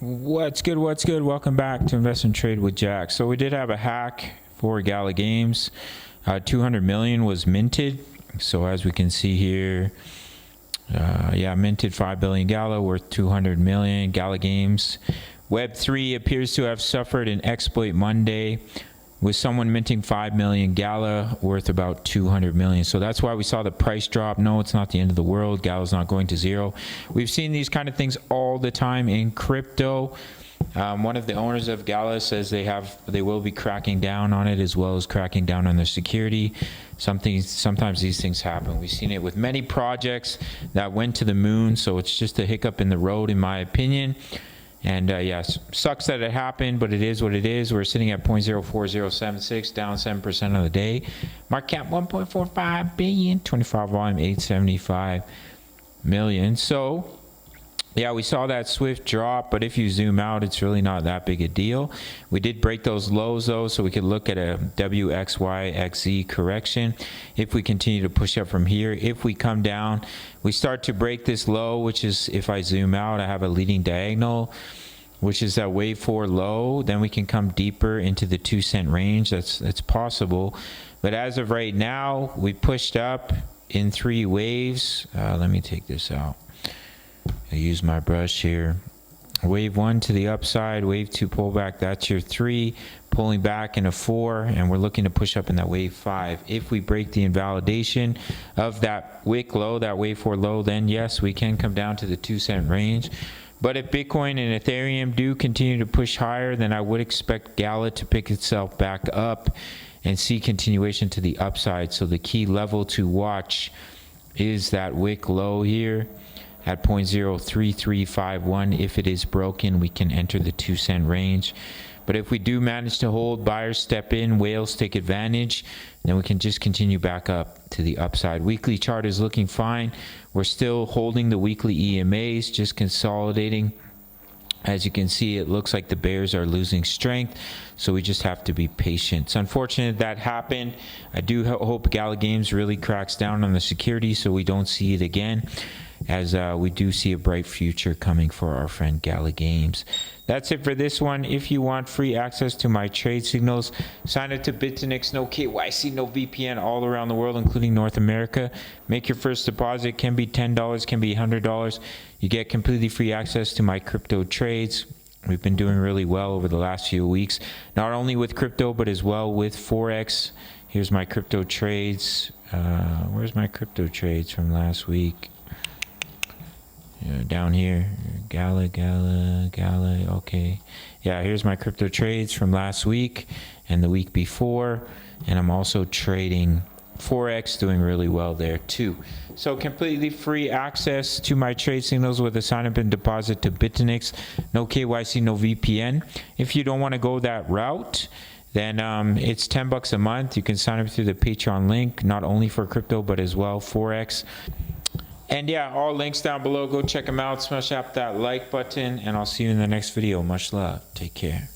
What's good? What's good? Welcome back to Invest and Trade with Jack. So we did have a hack for Gala Games. 200 million was minted. So as we can see here, minted 5 billion Gala worth 200 million. Gala Games. Web3 appears to have suffered an exploit Monday with someone minting 5 million Gala worth about 200 million. So that's why we saw the price drop. No, it's not the end of the world. Gala's not going to zero. We've seen these kind of things all the time in crypto. One of the owners of Gala says they will be cracking down on it, as well as cracking down on their security. Sometimes these things happen. We've seen it with many projects that went to the moon. So it's just a hiccup in the road, in my opinion. And yes, sucks that it happened, but it is what it is. We're sitting at 0.04076, down 7% on the day. Market cap 1.45 billion, 25 volume 875 million. So yeah, we saw that swift drop, but if you zoom out, it's really not that big a deal. We did break those lows though, so we could look at a WXYXZ correction. If we continue to push up from here, if we come down, we start to break this low, which is, if I zoom out, I have a leading diagonal, which is that wave 4 low. Then we can come deeper into the 2-cent range. That's possible. But as of right now, we pushed up in 3 waves. Let me take this out. I use my brush here. Wave 1 to the upside, wave 2 pullback, that's your 3, pulling back in a 4, and we're looking to push up in that wave 5. If we break the invalidation of that wick low, that wave 4 low, then yes, we can come down to the 2-cent range. But if Bitcoin and Ethereum do continue to push higher, then I would expect Gala to pick itself back up and see continuation to the upside. So the key level to watch is that wick low here at 0.03351. If it is broken, we can enter the 2-cent range. But if we do manage to hold, buyers step in, whales take advantage, then we can just continue back up to the upside. Weekly chart is looking fine. We're still holding the weekly EMAs, just consolidating. As you can see, it looks like the bears are losing strength, so we just have to be patient. It's unfortunate that happened. I do hope Gala Games really cracks down on the security so we don't see it again, as we do see a bright future coming for our friend Gala Games. That's it for this one. If you want free access to my trade signals, sign up to BITUNIX, no KYC, no VPN, all around the world, including North America. Make your first deposit. Can be $10, can be $100. You get completely free access to my crypto trades. We've been doing really well over the last few weeks, not only with crypto, but as well with Forex. Here's my crypto trades. Where's my crypto trades from last week? Down here, Gala, okay. Yeah, here's my crypto trades from last week and the week before, and I'm also trading Forex, doing really well there too. So completely free access to my trade signals with a sign up and deposit to BITUNIX, no KYC, no VPN. If you don't want to go that route, then it's $10 a month. You can sign up through the Patreon link, not only for crypto but as well Forex. And yeah, all links down below. Go check them out. Smash up that like button, and I'll see you in the next video. Much love. Take care.